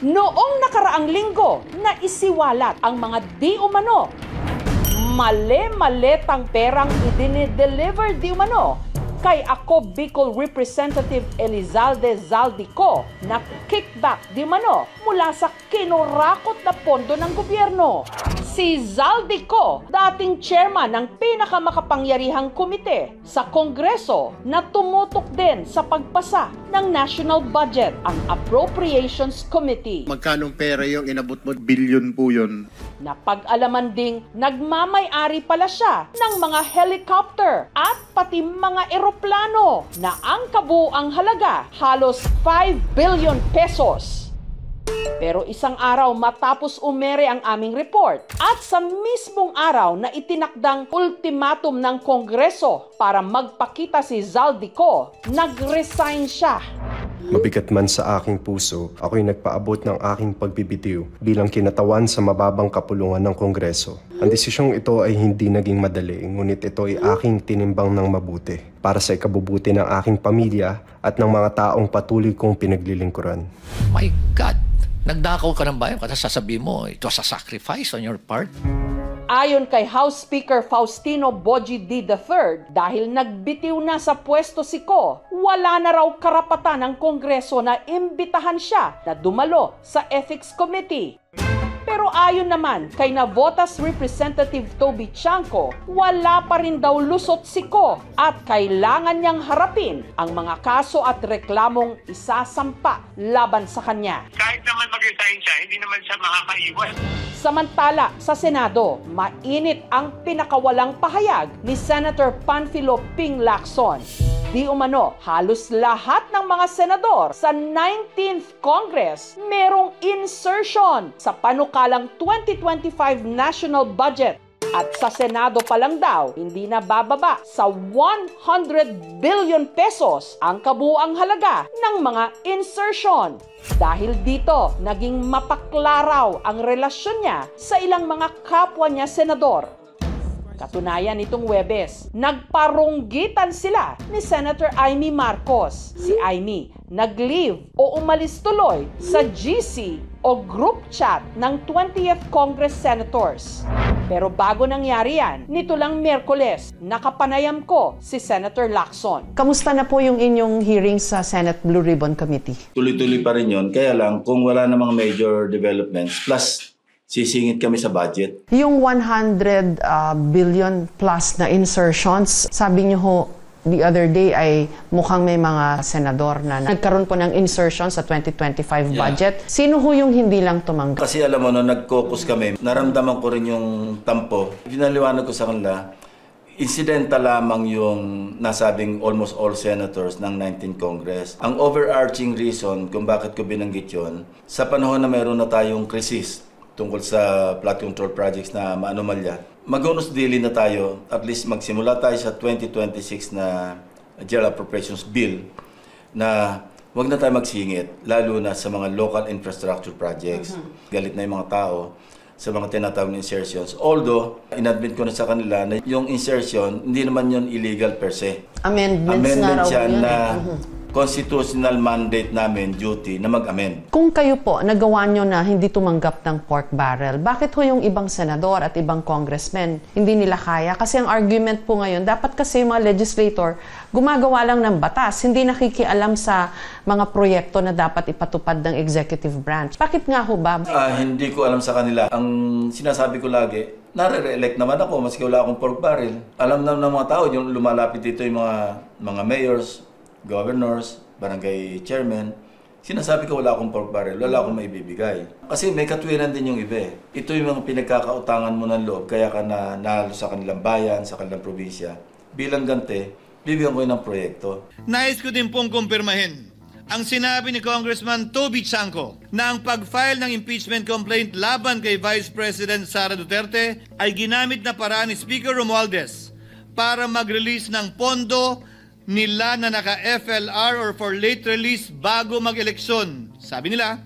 Noong nakaraang linggo na isiwalat ang mga di umano mali-maletang perang idinideliver di umano kay ako Bicol Representative Elizalde Zaldico na kickback di umano mula sa kinurakot na pondo ng gobyerno. Si Zaldico, dating chairman ng pinakamakapangyarihang komite sa Kongreso na tumutok din sa pagpasa ng national budget, ang Appropriations Committee. Magkanong pera yung inabot mo? Bilyon po yun. Napag-alaman ding nagmamay-ari pala siya ng mga helicopter at pati mga eroplano na ang kabuuang halaga halos 5 billion pesos. Pero isang araw matapos umere ang aming report at sa mismong araw na itinakdang ultimatum ng Kongreso para magpakita si Zaldico, nag-resign siya. Mabigat man sa aking puso, ako'y nagpaabot ng aking pagbibitiw bilang kinatawan sa mababang kapulungan ng Kongreso. Ang desisyong ito ay hindi naging madali, ngunit ito ay aking tinimbang ng mabuti para sa ikabubuti ng aking pamilya at ng mga taong patuloy kong pinaglilingkuran. My God! Nagdakaw ka ng bayan kasi sasabihin mo, it was a sacrifice on your part. Ayon kay House Speaker Faustino Boji D. III, dahil nagbitiw na sa pwesto si Ko, wala na raw karapatan ng Kongreso na imbitahan siya na dumalo sa Ethics Committee. Pero ayon naman kay Navotas Representative Toby Chanco, wala pa rin daw lusot si Ko at kailangan niyang harapin ang mga kaso at reklamong isasampa laban sa kanya. Kahit naman mag-resign siya, hindi naman siya makakaiwan. Samantala, sa Senado, mainit ang pinakawalang pahayag ni Senator Panfilo Ping Lacson. Di umano, halos lahat ng mga senador sa 19th Congress merong insertion sa panukalang 2025 national budget. At sa Senado pa lang daw, hindi na bababa sa 100 billion pesos ang kabuuang halaga ng mga insertion. Dahil dito, naging mapaklaraw ang relasyon niya sa ilang mga kapwa niya senador. Katunayan nitong Huwebes, nagparunggitan sila ni Senator Amy Marcos. Si Amy nag-leave o umalis tuloy sa GC o group chat ng 20th Congress Senators. Pero bago nangyari yan, nito lang Miyerkules, nakapanayam ko si Senator Lacson. Kamusta na po yung inyong hearing sa Senate Blue Ribbon Committee? Tuloy-tuloy pa rin yun. Kaya lang, kung wala namang major developments, plus sisingit kami sa budget. Yung 100 billion plus na insertions, sabi niyo ho, the other day ay mukhang may mga senador na nagkaroon po ng insertion sa 2025 budget. Sino ho yung hindi lang tumanggap? Kasi alam mo, no, nag-caucus kami, naramdaman ko rin yung tampo. Pinaliwanag ko sa kanila, incidental lamang yung nasabing almost all senators ng 19th Congress. Ang overarching reason kung bakit ko binanggit yun, sa panahon na meron na tayong krisis tungkol sa flood control projects na maanomalya, mag-unos daily na tayo, at least magsimula tayo sa 2026 na General Appropriations Bill na wag na tayo magsingit, lalo na sa mga local infrastructure projects. Galit na yung mga tao sa mga tinatawag na insertions. Although, inadmit ko na sa kanila na yung insertion, hindi naman yun illegal per se. Amendment siya na constitutional mandate namin, duty, na mag-amend. Kung kayo po, nagawa nyo na hindi tumanggap ng pork barrel, bakit ho yung ibang senador at ibang congressmen hindi nila kaya? Kasi ang argument po ngayon, dapat kasi yung mga legislator gumagawa lang ng batas, hindi nakikialam sa mga proyekto na dapat ipatupad ng executive branch. Bakit nga ho ba? Hindi ko alam sa kanila. Ang sinasabi ko lagi, nare-re-elect naman ako, maski wala akong pork barrel. Alam na ng mga tao, yung lumalapit dito yung mga mayors, governors, barangay chairman, sinasabi ko wala akong pork barrel, wala akong maibibigay. Kasi may katwiran din yung iba. Ito yung mga pinagkakautangan mo ng loob, kaya ka na nalo sa kanilang bayan, sa kanilang probinsya. Bilang gante, bibigyan ko yun ng proyekto. Nais ko din pong kumpirmahin ang sinabi ni Congressman Toby Chanco na ang pag-file ng impeachment complaint laban kay Vice President Sara Duterte ay ginamit na paraan ni Speaker Romualdez para mag-release ng pondo nila na naka-FLR or for late release bago mag-eleksyon. Sabi nila,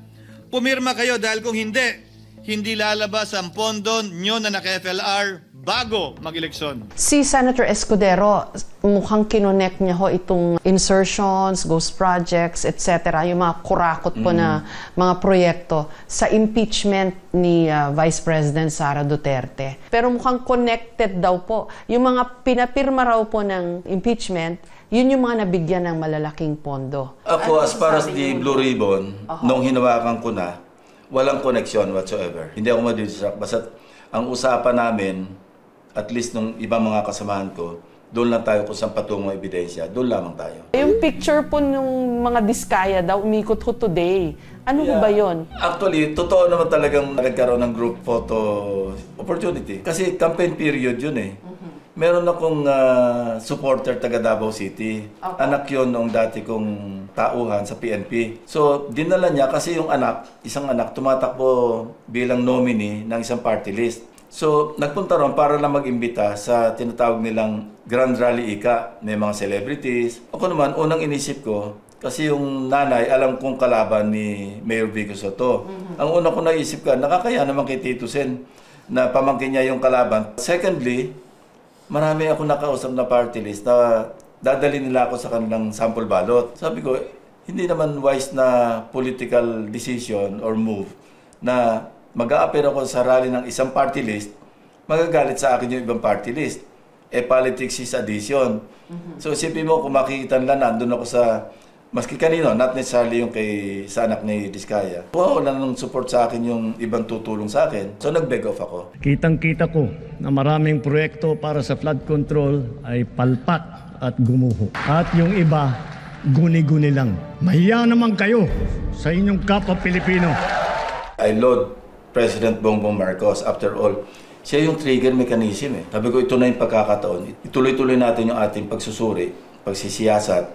pumirma kayo dahil kung hindi lalabas ang pondo nyo na naka-FLR bago mag-eleksyon. Si Senator Escudero, mukhang kinonect niya ho itong insertions, ghost projects, etc., yung mga kurakot po na mga proyekto sa impeachment ni Vice President Sara Duterte. Pero mukhang connected daw po. Yung mga pinapirma raw po ng impeachment, yun yung mga nabigyan ng malalaking pondo. Ako, as far as the Blue Ribbon, nung hinawakan ko na, walang connection whatsoever. Hindi ako madidistract. Basta ang usapan namin, at least nung ibang mga kasamahan ko, doon lang tayo kung saan patungong ebidensya. Doon lamang tayo. Yung picture po ng mga diskaya daw, umikot ho today. Ano ba yun? Actually, totoo naman talagang nagkaroon ng group photo opportunity. Kasi campaign period yun eh. Meron akong supporter taga Davao City. Okay. Anak yun nung dati kong tauhan sa PNP. So, dinala niya kasi yung anak, isang anak, tumatakbo bilang nominee ng isang party list. So, nagpunta ron para lang mag-imbita sa tinatawag nilang Grand Rally Ika. May mga celebrities. Ako naman, unang inisip ko, kasi yung nanay, alam kong kalaban ni Mayor Vico Soto. Ang una ko naisip ka, nakakaya naman kay Tito Sen na pamangkin niya yung kalaban. Secondly, marami ako nakausap na party list na dadali nila ako sa kanilang sample ballot. Sabi ko, hindi naman wise na political decision or move na mag-a-appear ako sa rally ng isang party list, magagalit sa akin yung ibang party list. Politics is addition. So isipin mo, kung makikita nila, nandun ako sa, maski kanino, not necessarily yung sa anak ni Diskaya. Wala nang support sa akin yung ibang tutulong sa akin. So nag-beg off ako. Kitang-kita ko na maraming proyekto para sa flood control ay palpak at gumuho. At yung iba, guni-guni lang. Mahiya naman kayo sa inyong kapwa Pilipino. I laud President Bongbong Marcos. After all, siya yung trigger mechanism eh. Sabi ko, ito na yung pagkakataon. Ituloy-tuloy natin yung ating pagsusuri, pagsisiyasat.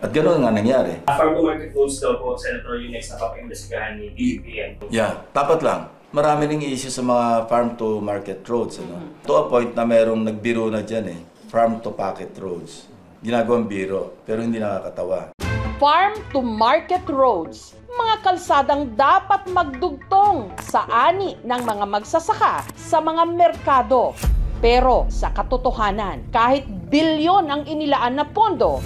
At gano'n nga nangyari. Farm to market roads daw po, Senator, yung next na papimbestigahan ni BBM. Yeah, dapat lang. Marami ring issue sa mga farm to market roads. Ano? To a point na merong nagbiro na dyan eh. Farm to pocket roads. Ginagawang biro, pero hindi nakakatawa. Farm to market roads, mga kalsadang dapat magdugtong sa ani ng mga magsasaka sa mga merkado. Pero sa katotohanan, kahit bilyon ang inilaan na pondo,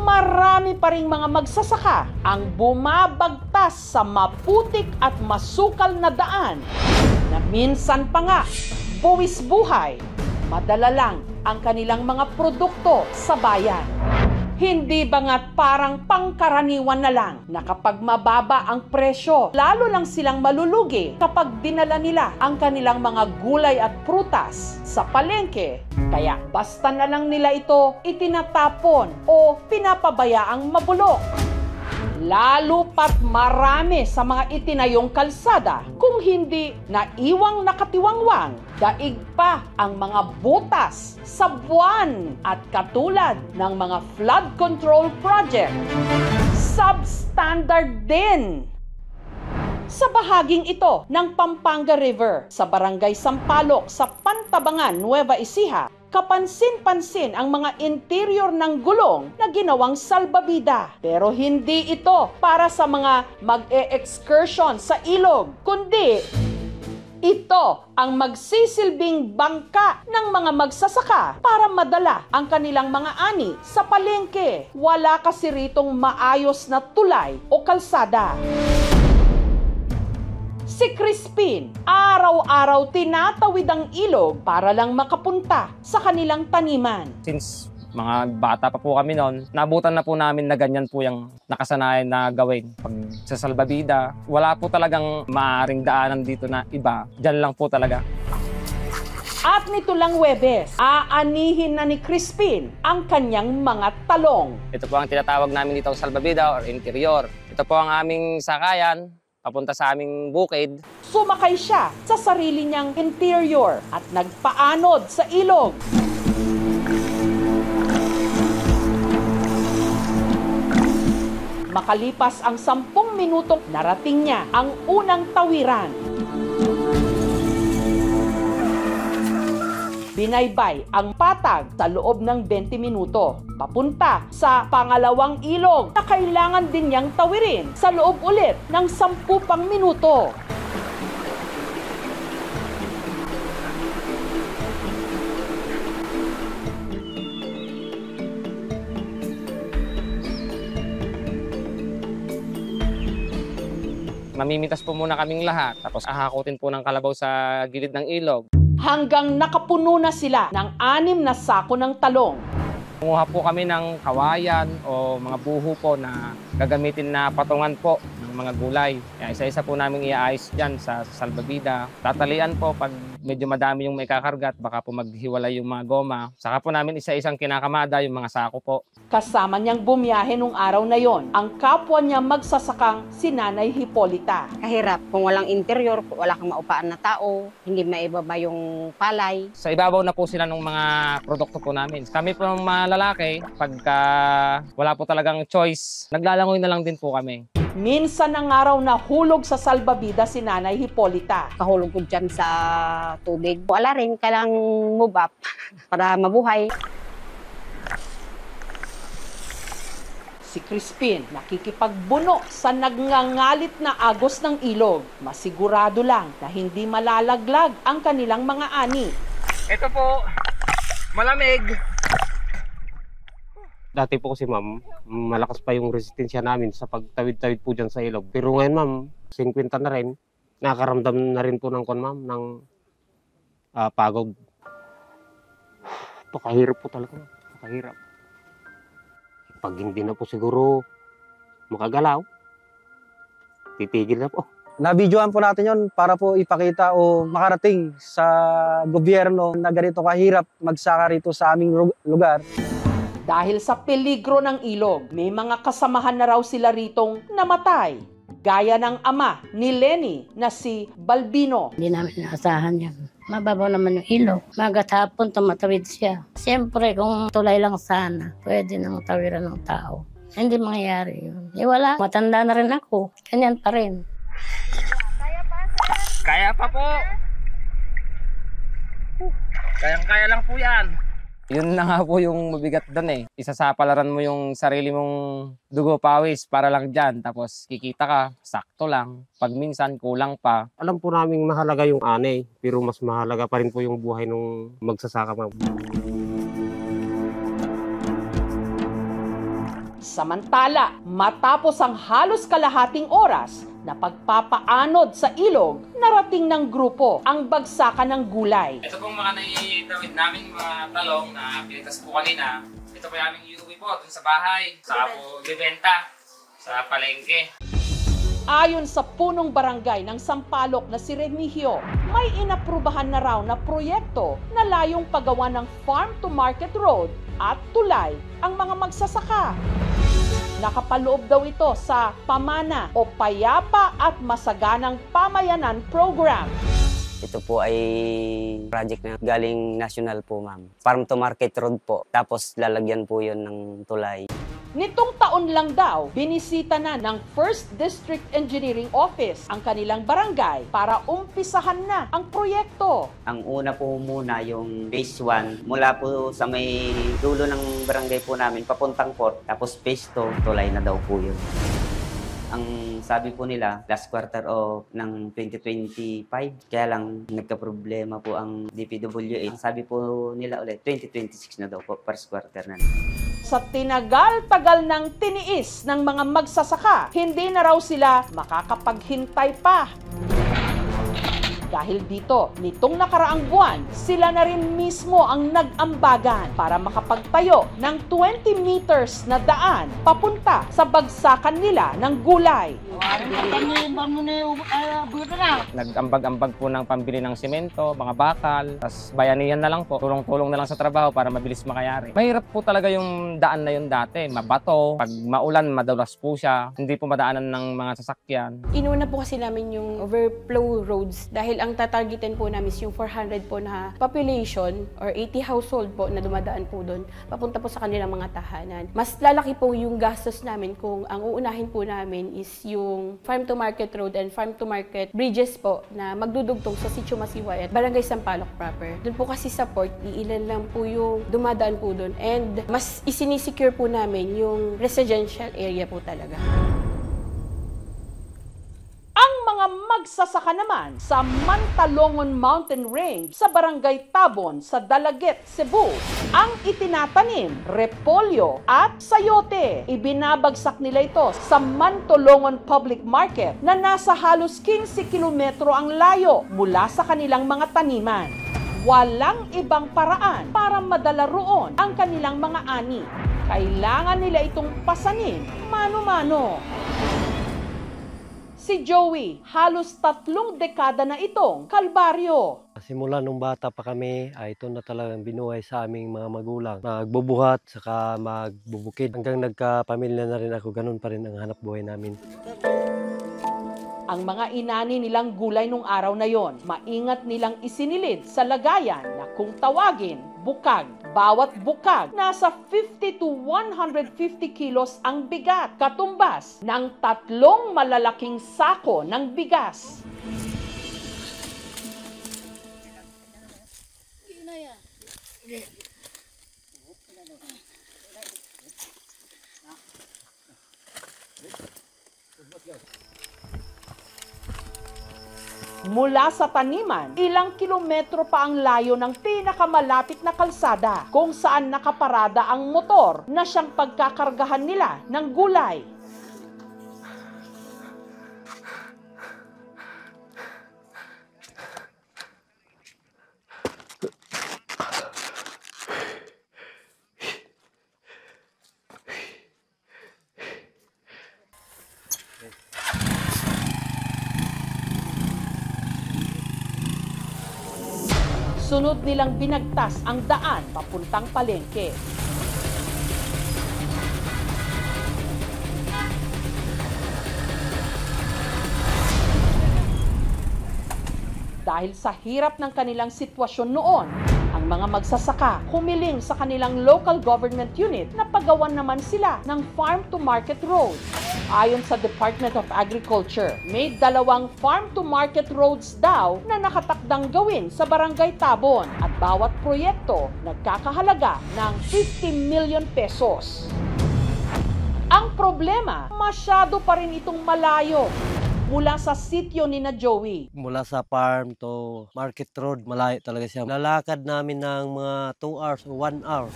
marami pa ring mga magsasaka ang bumabagtas sa maputik at masukal na daan na minsan pa nga buwis buhay, madala lang ang kanilang mga produkto sa bayan. Hindi ba nga't parang pangkaraniwan na lang na kapag mababa ang presyo, lalo lang silang malulugi kapag dinala nila ang kanilang mga gulay at prutas sa palengke. Kaya basta na lang nila ito itinatapon o pinapabayaang mabulok. Lalo pat marami sa mga itinayong kalsada kung hindi naiwang nakatiwangwang, daig pa ang mga butas sa buwan at katulad ng mga flood control project. Substandard din! Sa bahaging ito ng Pampanga River sa Barangay Sampaloc sa Pantabangan, Nueva Ecija, kapansin-pansin ang mga interior ng gulong na ginawang salbabida. Pero hindi ito para sa mga mag-e-excursion sa ilog, kundi ito ang magsisilbing bangka ng mga magsasaka para madala ang kanilang mga ani sa palengke. Wala kasi ritong maayos na tulay o kalsada. Si Crispin, araw-araw tinatawid ang ilog para lang makapunta sa kanilang taniman. Since mga bata pa po kami noon, nabutan na po namin na ganyan po yung nakasanayan na gawin. Pag sa salbabida, wala po talagang maaaring daanan dito na iba. Diyan lang po talaga. At nito lang Huwebes, aanihin na ni Crispin ang kanyang mga talong. Ito po ang tinatawag namin dito salbabida or interior. Ito po ang aming sakayan, papunta sa aming bukid. Sumakay siya sa sarili niyang interior at nagpaanod sa ilog. Makalipas ang 10 minutong narating niya ang unang tawiran. Binaybay ang patag sa loob ng 20 minuto. Papunta sa pangalawang ilog na kailangan din niyang tawirin sa loob ulit ng 10 pang minuto. Mamimitas po muna kaming lahat, tapos ahakutin po ng kalabaw sa gilid ng ilog. Hanggang nakapuno na sila ng 6 na sako ng talong. Kumuha po kami ng kawayan o mga buho po na gagamitin na patungan po ng mga gulay. Kaya isa-isa po namin iaayos dyan sa salbabida. Tatalian po pag medyo madami yung may kakargat, baka po maghiwalay yung mga goma. Saka po namin isa-isang kinakamada yung mga sako po. Kasama niyang bumiyahe nung araw na yon ang kapwa niya magsasakang si Nanay Hipolita. Kahirap kung walang interior, wala kang maupaan na tao, hindi maibaba yung palay. Sa ibabaw na po sila ng mga produkto po namin. Kami po ng mga lalaki, pagka wala po talagang choice, naglalangoy na lang din po kami. Minsan ng araw na hulog sa salbabida si Nanay Hipolita. Kahulog ko dyan sa tubig. Wala rin, kailangang move up para mabuhay. Si Crispin nakikipagbuno sa nagngangalit na agos ng ilog. Masigurado lang na hindi malalaglag ang kanilang mga ani. Ito po, malamig. Dati po kasi ma'am, malakas pa yung resistensya namin sa pagtawid-tawid po dyan sa ilog. Pero ngayon ma'am, 50 na rin. Nakakaramdam na rin po ng ma'am, ng pagod. Pakahirap po talaga, pakahirap. Pag hindi na po siguro makagalaw, titigil na po. Nabidyoan po natin yon para po ipakita o makarating sa gobyerno na ganito kahirap magsaka rito sa aming lugar. Dahil sa peligro ng ilog, may mga kasamahan na raw sila ritong namatay. Gaya ng ama ni Lenny na si Balbino. Hindi namin inaasahan yan. Mababaw naman yung ilog. Magat hapon tumatawid siya. Siyempre kung tulay lang sana, pwede nang tawiran ng tao. Hindi mangyayari yun. Wala. Matanda na rin ako. Ganyan pa rin. Kaya pa po. Kayang-kaya lang po yan. Yun na nga po yung mabigat doon eh. Isasapalaran mo yung sarili mong dugo pawis para lang dyan. Tapos kikita ka, sakto lang. Pag minsan kulang pa. Alam po namin mahalaga yung ani, pero mas mahalaga pa rin po yung buhay nung magsasaka ma'am. Samantala, matapos ang halos kalahating oras na pagpapaanod sa ilog, narating ng grupo ang bagsakan ng gulay. Ito pong mga naitawid namin mga talong na pinitas po kanina. Ito po yung aming iuwi po dun sa bahay. Saka po bibenta sa palengke. Ayon sa punong barangay ng Sampaloc na si Remigio, may inaprubahan na raw na proyekto na layong paggawa ng farm-to-market road at tulay ang mga magsasaka. Nakapaloob daw ito sa PAMANA o Payapa at Masaganang Pamayanan Program. Ito po ay project na galing national po ma'am. Farm to market road po. Tapos lalagyan po yun ng tulay. Nitong taon lang daw, binisita na ng 1st District Engineering Office ang kanilang barangay para umpisahan na ang proyekto. Ang una po muna yung phase 1 mula po sa may dulo ng barangay po namin papuntang port. Tapos phase 2, tulay na daw po yun. Ang sabi po nila, last quarter ng 2025. Kaya lang, nagka-problema po ang DPWH. Sabi po nila ulit, 2026 na daw po, first quarter na. Sa tinagal-tagal ng tiniis ng mga magsasaka, hindi na raw sila makakapaghintay pa. Dahil dito, nitong nakaraang buwan, sila na rin mismo ang nag-ambagan para makapagtayo ng 20 meters na daan papunta sa bagsakan nila ng gulay. Nag-ambag-ambag po ng pambili ng semento, mga bakal, tas bayanihan na lang po. Tulong-tulong na lang sa trabaho para mabilis makayari. Mahirap po talaga yung daan na yun dati. Mabato, pag maulan, madalas po siya. Hindi po madaanan ng mga sasakyan. Inuna po kasi namin yung overflow roads dahil ang tatargetin po namin is yung 400 po na population or 80 household po na dumadaan po doon, papunta po sa kanilang mga tahanan. Mas lalaki po yung gastos namin kung ang uunahin po namin is yung farm-to-market road and farm-to-market bridges po na magdudugtong sa Sitio Masiway at Barangay Sampaloc proper. Doon po kasi sa port, iilan lang po yung dumadaan po doon and mas isinisecure po namin yung residential area po talaga. Ang mga mga magsasaka naman sa Mantalongon Mountain Range sa Barangay Tabon sa Dalaget, Cebu. Ang itinatanim, repolyo at sayote. Ibinabagsak nila ito sa Mantalongon Public Market na nasa halos 15 kilometro ang layo mula sa kanilang mga taniman. Walang ibang paraan para madala roon ang kanilang mga ani. Kailangan nila itong pasanin mano-mano. Si Joey, halos 3 dekada na itong kalbaryo. Simula nung bata pa kami, ito na talagang binuhay sa aming mga magulang. Magbubuhat, saka magbubukid. Hanggang nagkapamilya na rin ako, ganun pa rin ang hanap buhay namin. Ang mga inani nilang gulay nung araw na yon, maingat nilang isinilid sa lagayan na kung tawagin, bukag. Bawat bukag, nasa 50 to 150 kilos ang bigat, katumbas ng 3 malalaking sako ng bigas. Mula sa taniman, ilang kilometro pa ang layo ng pinakamalapit na kalsada kung saan nakaparada ang motor na siyang pagkakargahan nila ng gulay. Sunod nilang binagtas ang daan papuntang palengke. Dahil sa hirap ng kanilang sitwasyon noon, ang mga magsasaka humiling sa kanilang local government unit na pagawan naman sila ng farm-to-market road. Ayon sa Department of Agriculture, may 2 farm-to-market roads daw na nakatakdang gawin sa Barangay Tabon at bawat proyekto nagkakahalaga ng 50 million pesos. Ang problema, masyado pa rin itong malayo mula sa sityo ni na Joey. Mula sa farm to market road, malayo talaga siya. Lalakad namin ng mga 2 hours o 1 hour.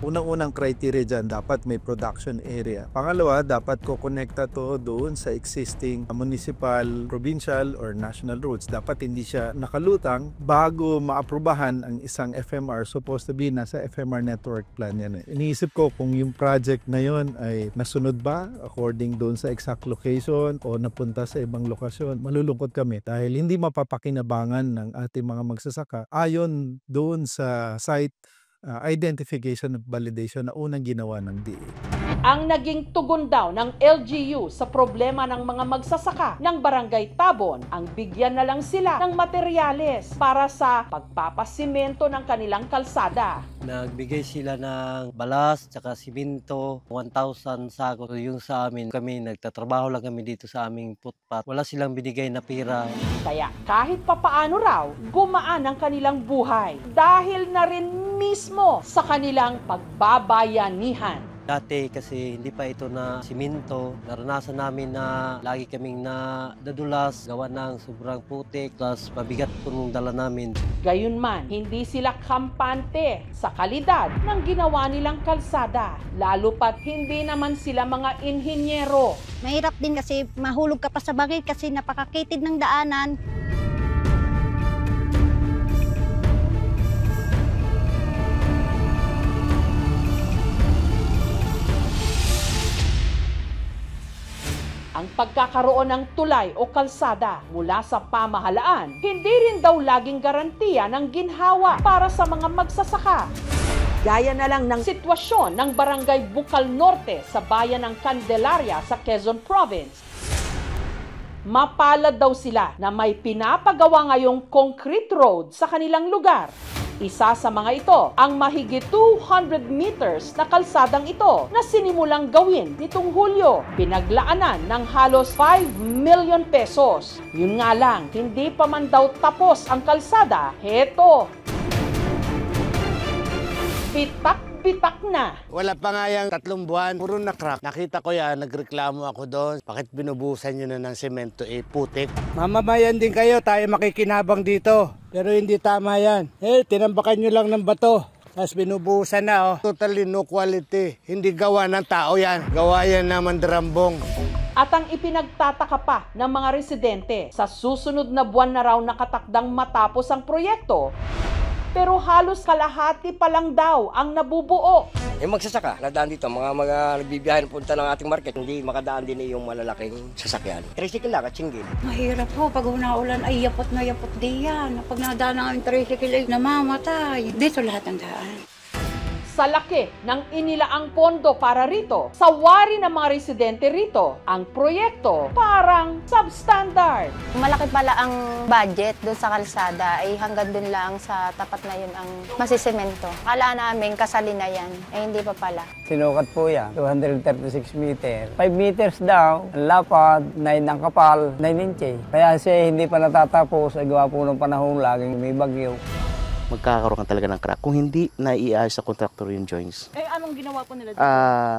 Unang-unang criteria dyan, dapat may production area. Pangalawa, dapat kukonekta to doon sa existing municipal, provincial, or national roads. Dapat hindi siya nakalutang bago maaprubahan ang isang FMR. Supposed to be nasa FMR network plan yan. Iniisip ko kung yung project na yon ay nasunod ba according doon sa exact location o napunta sa ibang lokasyon. Malulungkot kami dahil hindi mapapakinabangan ng ating mga magsasaka ayon doon sa site identification at validation na unang ginawa ng DA. Ang naging tugon daw ng LGU sa problema ng mga magsasaka ng Barangay Tabon, ang bigyan na lang sila ng materyales para sa pagpapasimento ng kanilang kalsada. Nagbigay sila ng balas, tsaka simento, 1,000 sako. So yung sa amin, kami nagtatrabaho lang kami dito sa aming footpath. Wala silang binigay na pira. Kaya kahit papaano raw, gumaan ang kanilang buhay dahil na rin mismo sa kanilang pagbabayanihan. Dati kasi hindi pa ito na simento, naranasan namin na lagi kaming nadulas, gawa ng sobrang putik, plus mabigat po nung dala namin. Gayunman, hindi sila kampante sa kalidad ng ginawa nilang kalsada, lalo pat hindi naman sila mga inhinyero. Mahirap din kasi mahulog ka pa sa bangin kasi napakakitid ng daanan. Ang pagkakaroon ng tulay o kalsada mula sa pamahalaan, hindi rin daw laging garantiya ng ginhawa para sa mga magsasaka. Gaya na lang ng sitwasyon ng Barangay Bukal Norte sa bayan ng Candelaria sa Quezon Province. Mapalad daw sila na may pinapagawa ngayong concrete road sa kanilang lugar. Isa sa mga ito, ang mahigit 200 meters na kalsadang ito na sinimulang gawin nitong Hulyo. Pinaglaanan ng halos 5 million pesos. Yun nga lang, hindi pa man daw tapos ang kalsada. Heto, bitak na. Wala pa nga yung 3 buwan, puro na-crack. Nakita ko yan, nagreklamo ako doon. Bakit binubusan nyo na ng semento, putik? Mamamayan din kayo, tayo makikinabang dito. Pero hindi tama yan. Tinambakan nyo lang ng bato. Tapos binubusan na, Totally no quality. Hindi gawa ng tao yan. Gawa yan ng mandarambong. At ang ipinagtataka pa ng mga residente, sa susunod na buwan na raw nakatakdang matapos ang proyekto, pero halos kalahati pa lang daw ang nabubuo. Yung magsasaka, nadaan dito, mga nagbibiyahe punta ng ating market, hindi makadaan din yung malalaking sasakyan. Tricycle lang at singgil. Mahirap po, pag unaulan ay yapot na yapot di yan. Pag nadaan ang tricycle ay namamatay. Dito lahat ng daan. Sa laki ng inilaang pondo para rito, sa wari ng mga residente rito, ang proyekto parang substandard. Malaki pala ang budget doon sa kalsada ay hanggang doon lang sa tapat na yun ang masisemento. Akala namin kasali na yan, ay hindi pa pala. Sinukat po yan, 236 meter. 5 meters daw, ang lapad, 9 ang kapal, 9 inches. Kaya siya hindi pa natatapos, ay gawa po ng panahon laging may bagyo. Magkakaroon ka talaga ng crack kung hindi naiayos sa contractor yung joints. Anong ginawa po nila?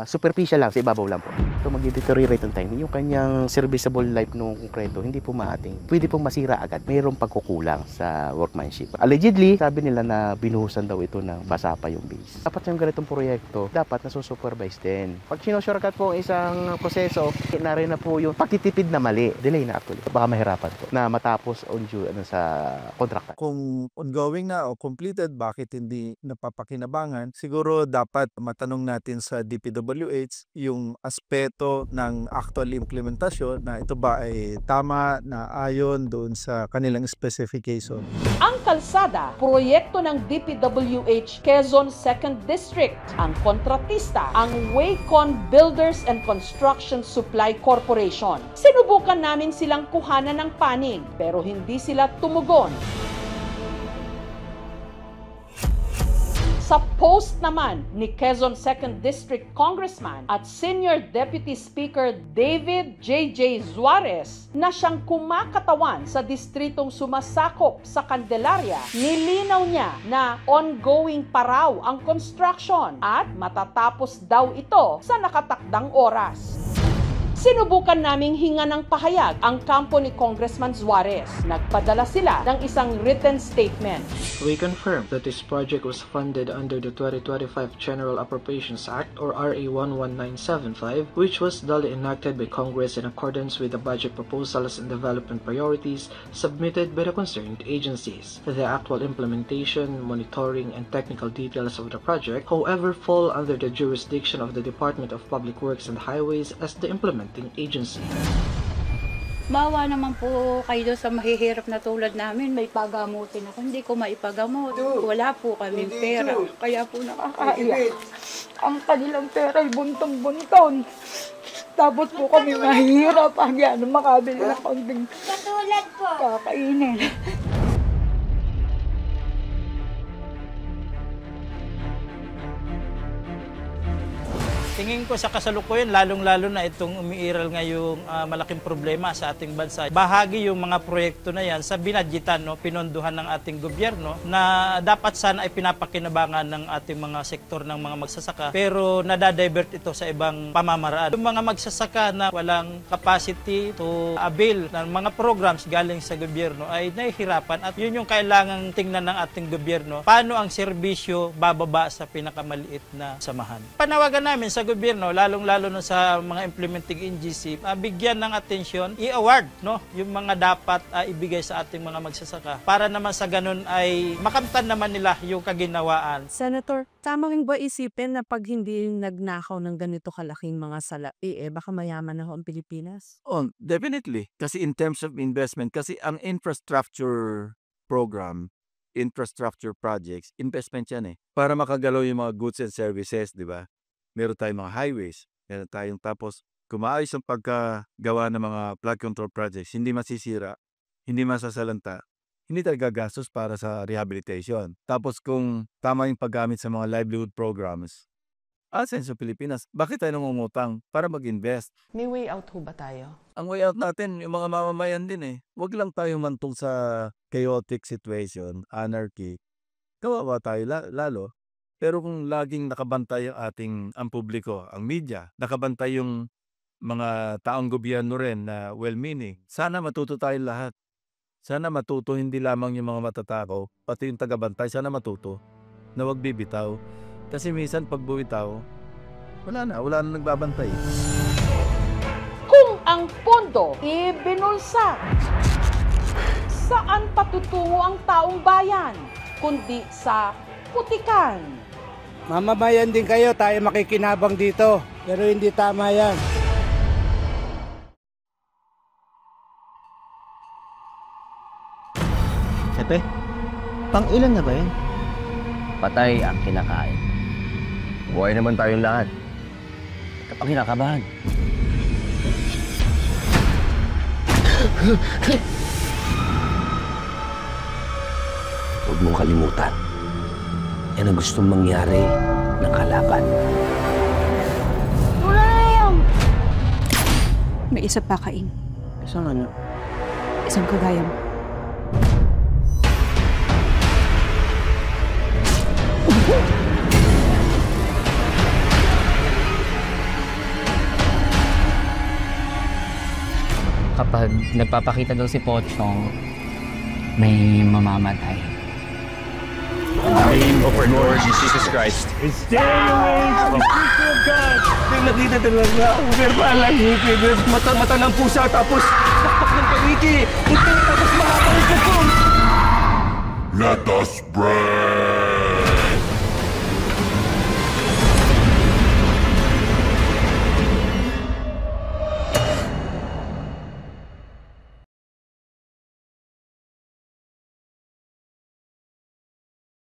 Superficial lang, sa ibabaw lang po. So mag-deteriorate ng time. Yung kanyang serviceable life ng konkreto, hindi po maating. Pwede pong masira agad. Mayroong pagkukulang sa workmanship. Allegedly, sabi nila na binuhusan daw ito ng basa pa yung base. Dapat yung ganitong proyekto, dapat nasusupervise din. Pag sinushortcut po ang isang proseso, narin na po yung pagtitipid na mali. Delay na actually. Baka mahirapan po na matapos on due sa contract. Kung ongoing na o completed, bakit hindi napapakinabangan? Siguro dapat matanong natin sa DPWH yung aspeto ng actual implementasyon na ito ba ay tama na ayon doon sa kanilang specification. Ang kalsada, proyekto ng DPWH Quezon 2nd District. Ang kontratista, ang Wacon Builders and Construction Supply Corporation. Sinubukan namin silang kuhanan ng panig pero hindi sila tumugon. Sa post naman ni Quezon 2nd District Congressman at Senior Deputy Speaker David J.J. Zuarez na siyang kumakatawan sa distritong sumasakop sa Candelaria, nilinaw niya na ongoing pa raw ang construction at matatapos daw ito sa nakatakdang oras. Sinubukan naming hinga ng pahayag ang kampo ni Congressman Zuarez. Nagpadala sila ng isang written statement. We confirm that this project was funded under the 2025 General Appropriations Act or RA 11975, which was duly enacted by Congress in accordance with the budget proposals and development priorities submitted by the concerned agencies. The actual implementation, monitoring, and technical details of the project, however, fall under the jurisdiction of the Department of Public Works and Highways as the implementing agency. Bawa naman po kayo sa mahihirap na tulad namin, may pagamutin ako. Hindi ko maipagamot. Wala po kaming pera. Kaya po nakakaiyak. Ang kanilang pera ay buntong-bunton. Tapos po kami mahihirap. Hanggang makabili ng konting kakainin. Tingin ko sa kasalukuyan, lalong-lalo na itong umiiral ngayong malaking problema sa ating bansa. Bahagi yung mga proyekto na yan sa binadjitan, pinondohan ng ating gobyerno na dapat sana ay pinapakinabangan ng ating mga sektor ng mga magsasaka. Pero nadadivert ito sa ibang pamamaraan. Yung mga magsasaka na walang capacity to avail ng mga programs galing sa gobyerno ay nahihirapan at yun yung kailangang tingnan ng ating gobyerno. Paano ang serbisyo bababa sa pinakamaliit na samahan? Panawagan namin sa gobyerno, lalong-lalo na sa mga implementing NGC, bigyan ng atensyon, i-award yung mga dapat ibigay sa ating mga magsasaka para naman sa ganun ay makamtan naman nila yung kaginawaan. Senator, tamang ba isipin na pag hindi nagnakaw ng ganito kalaking mga salapi, baka mayaman na ho ang Pilipinas? Oh, definitely. Kasi in terms of investment, kasi ang infrastructure program, infrastructure projects, investment yan para makagalaw yung mga goods and services, di ba? Meron tayong mga highways, meron tayong tapos kumaayos ang pagkagawa ng mga flood control projects, hindi masisira, hindi masasalanta, hindi talaga gastos para sa rehabilitation. Tapos kung tama yung paggamit sa mga livelihood programs, Senso Pilipinas, bakit tayo nangungutang para mag-invest? May way out ho ba tayo? Ang way out natin, yung mga mamamayan din Huwag lang tayo mantong sa chaotic situation, anarchy. Kawawa tayo lalo. Pero kung laging nakabantay ang publiko, ang media, nakabantay yung mga taong gobyerno rin na well-meaning, sana matuto tayo lahat. Sana matuto hindi lamang yung mga matatakaw, pati yung tagabantay, sana matuto na wag bibitaw. Kasi minsan pag bumitaw, wala na nagbabantay. Kung ang pondo ibinulsa, saan patutungo ang taong bayan, kundi sa putikan? Mamamayan din kayo, tayo makikinabang dito. Pero hindi tama yan. Epe, pang ilan na ba yan? Patay ang kinakain. Buhay naman tayong lahat. Kapag kinakabahan. Huwag mong kalimutan. Yan ang gustong mangyari ng kalaban. Wala na yan! May isa pa kain. Isang ano? Isang kagaya mo. Kapag nagpapakita daw si Pochong, may mamamatay. In the name of our Lord Jesus Christ. Stay away from the people of God! Nakita talaga ako. Pero palang hipid. Mata ng pusa tapos pakpak ng paliki. Tapos mahaba yung pupong. Let us pray.